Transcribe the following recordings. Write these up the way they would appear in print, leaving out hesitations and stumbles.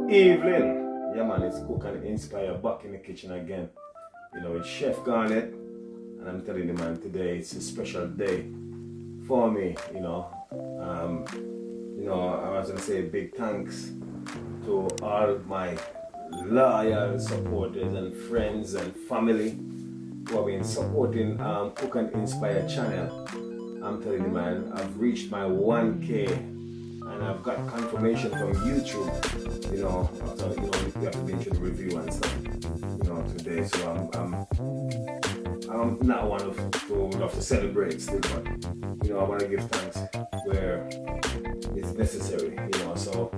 Evening. Yeah man, it's Cook and Inspire back in the kitchen again. You know, it's Chef Garnet, and I'm telling you man, today it's a special day for me, I was gonna say big thanks to all my loyal supporters and friends and family who have been supporting Cook and Inspire channel. I'm telling you man, I've reached my 1K and I've got confirmation from YouTube, after we have to be into the review and stuff, today. So I'm not one of to love to celebrate still, but I want to give thanks where it's necessary, So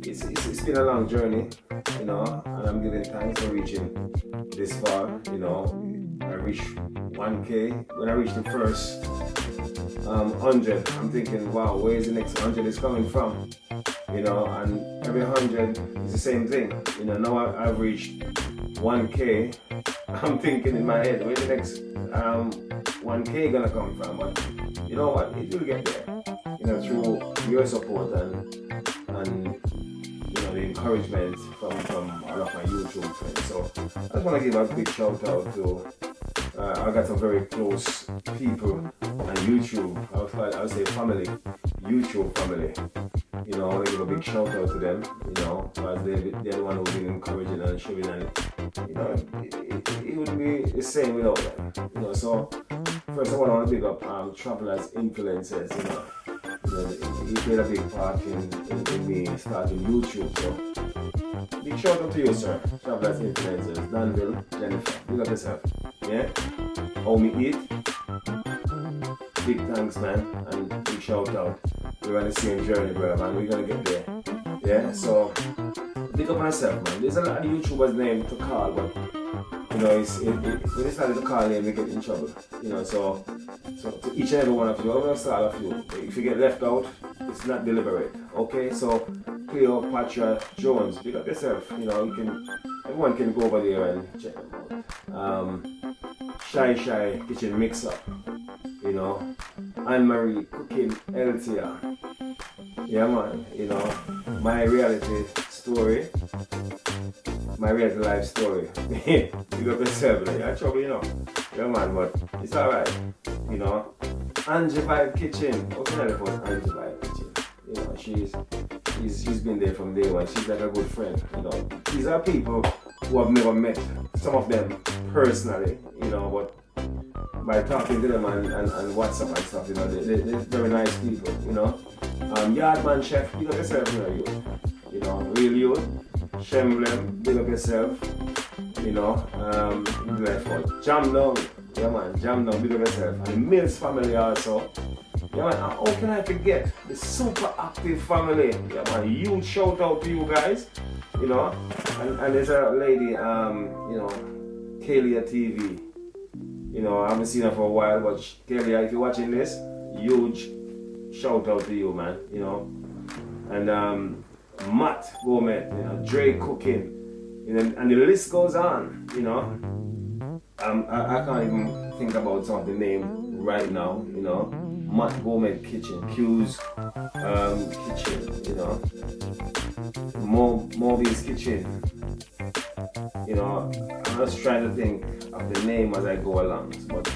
it's been a long journey, and I'm giving thanks for reaching this far. I reached 1K. When I reached the first 100, I'm thinking, wow, where is the next 100 is coming from? And every 100 is the same thing. Now I've reached 1K. I'm thinking in my head, where's the next 1K gonna come from? But you know what? It will get there. Through your support and the encouragement from all of my YouTube friends. So I just want to give a big shout out to I got some very close people on YouTube. I would say family, YouTube family. I want to give a big shout out to them, because they're the one who've been encouraging and showing, and it wouldn't be the same without them. So first of all, I want to big up Travelers Influencers. He played a big part in me starting YouTube. So big shout out to you, sir. Travelers Influencers, Danville, Jennifer, big up yourself. Yeah? How me eat? Big thanks, man, and big shout out. We're on the same journey, bro, man. We're gonna get there. Yeah? So big up myself, man. There's a lot of YouTubers' names to call, but when they started to call name, they get in trouble. So to each and every one of you, I'm gonna start off you. If you get left out, it's not deliberate. Okay? So Cleopatra Jones, big up yourself. Everyone can go over there and check them out. Shy Kitchen Mix Up. Anne-Marie Cooking LTR. Yeah man, my reality story. My reality life story. You got yourself, I trouble, Yeah man, but it's alright. Angie Vibe Kitchen. What can I do for Angie Vibe Kitchen? She's been there from day one. She's like a good friend. These are people who I've never met, some of them personally, but by talking to them and WhatsApp and stuff, they're very nice people, Yardman Chef, big up yourself, you. Real you. Shemblem, big up yourself. Jam down, yeah man, Jam down, big up yourself. And the Mills family also. Yeah man, how can I forget the super active family? Yeah man, huge shout out to you guys. And there's a lady, Kalia TV. I haven't seen her for a while, but Kalia, if you're watching this, huge shout out to you, man. And Matt Gomez, Dre Cooking, and the list goes on. I can't even think about some of the name right now. Matt Gomez Kitchen, Q's Kitchen, Moby's Kitchen. I'm just trying to think of the name as I go along. But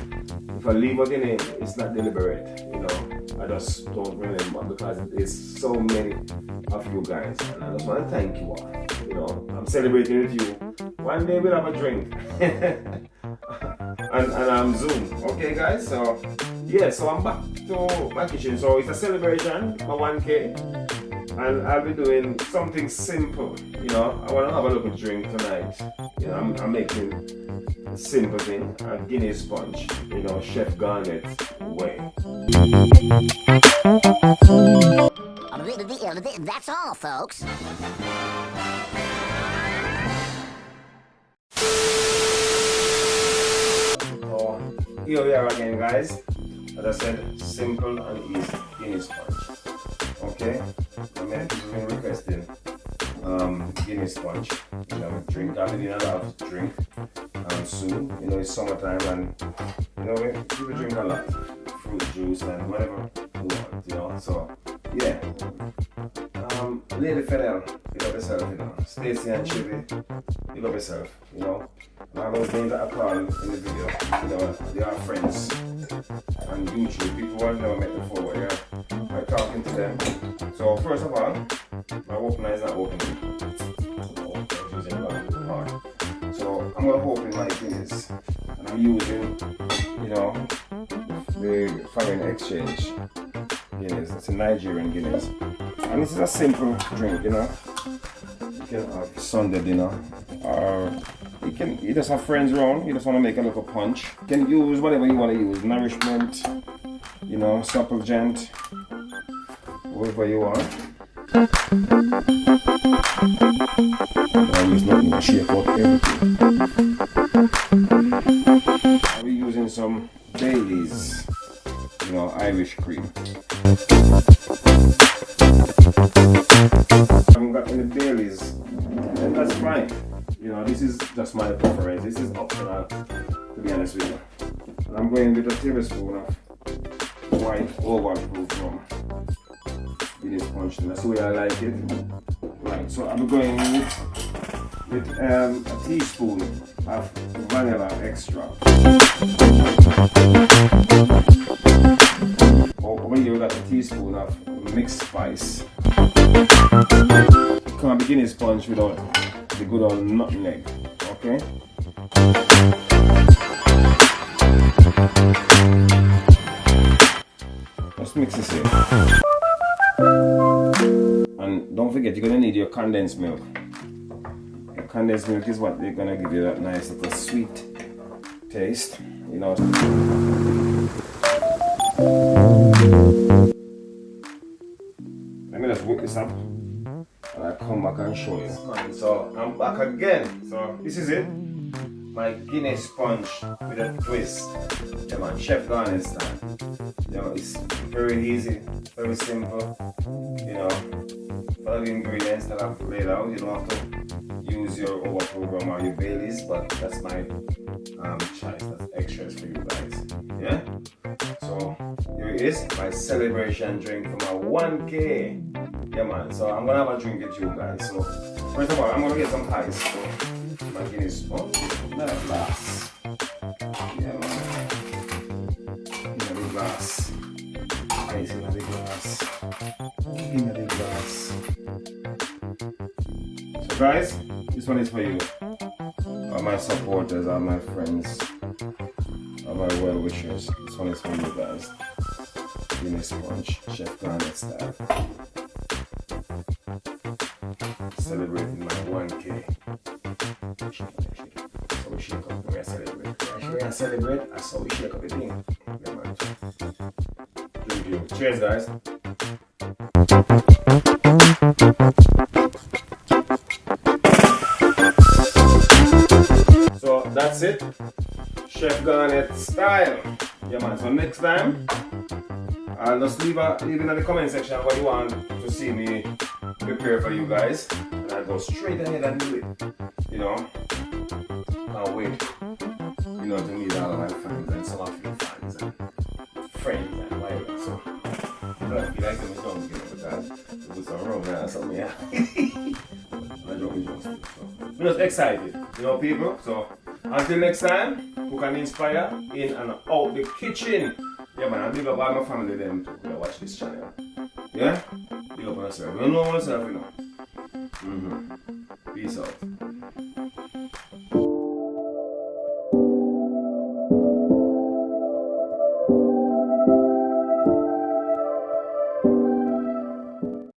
if I leave out the name, it's not deliberate. I just don't remember because there's so many of you guys, and I just want to thank you all. I'm celebrating with you. One day we'll have a drink. and Zoom. Okay guys, so yeah, so I'm back to my kitchen. So it's a celebration, my 1K, and I'll be doing something simple. I want to have a little drink tonight. I'm making a simple thing, a Guinness punch, Chef Garnet way. That's all, folks. So here we are again, guys. As I said, simple and easy Guinness punch. Okay, I'm requesting Guinness punch. Drink. I've been in a lot of drink soon. It's summertime and people drink a lot, fruit juice and whatever you want. So yeah. Lady Fennel, big up yourself, you know. Stacy and Chivy, big up yourself, you know. And all those names that I call in the video, you know, they are friends. And YouTube, people who I've never met before, yeah. I'm talking to them. So first of all, my opener is not opening. So I'm gonna open my Guinness. And I'm using, you know, the foreign exchange Guinness. It's a Nigerian Guinness. And this is a simple drink, you know. You can have Sunday dinner. Or you just have friends around, you just want to make a little punch. You can use whatever you want to use. Nourishment, you know, supplement, whatever you want. I use nothing to shake out everything. I'll be using some Baileys, you know, Irish cream. I haven't got any Baileys, and that's fine. You know, this is just my preference. This is optional, to be honest with you. And I'm going with a tablespoon of white overproof rum. Guinness punch, and that's the way I like it. Right, so I'm going with a teaspoon of vanilla extract. Over here we got a teaspoon of mixed spice. Can't be Guinness punch without the good old nutmeg, okay? Just mix this in. And don't forget, you're gonna need your condensed milk. Your condensed milk is what they're gonna give you that nice little sweet taste, you know. Let me just whip this up. And I come back and show you. So I'm back again. So this is it. My Guinness punch with a twist. Yeah man, Chef Garnet style. You know, it's very easy, very simple. You know, follow the ingredients that I've laid out. You don't have to use your overproof rum or your Baileys, but that's my choice. That's extras for you guys. Yeah? So here it is, my celebration drink for my 1K. Yeah man, so I'm gonna have a drink with you guys. So first of all, I'm gonna get some ice. So my Guinness punch, not a glass. Yeah man. In the glass. Ice in the glass. In the glass. So guys, this one is for you. All my supporters, all my friends, all my well wishers. This one is for you guys. Guinness punch, Chef Garnet style. Celebrating my 1K. So we shake up, we celebrate. We celebrate, that's how we shake up the thing. Yeah, man. Thank you. Cheers, guys. So that's it. Chef Garnet style. Yeah, man. So next time, I'll just leave in the comment section what you want to see me prepare for you guys, and I'll go straight ahead and do it. You know, can't wait. You know, to meet all of my fans and some of your fans and friends and whatever. So, I feel like I'm going to get with that. Do some rum or something, yeah. I don't so. I'm just excited, you know, people. So, until next time, who can inspire in and out the kitchen. Yeah, man, I big up all my family them to watch this channel. Yeah? Big up on yourself. You don't know yourself, you know. Peace out.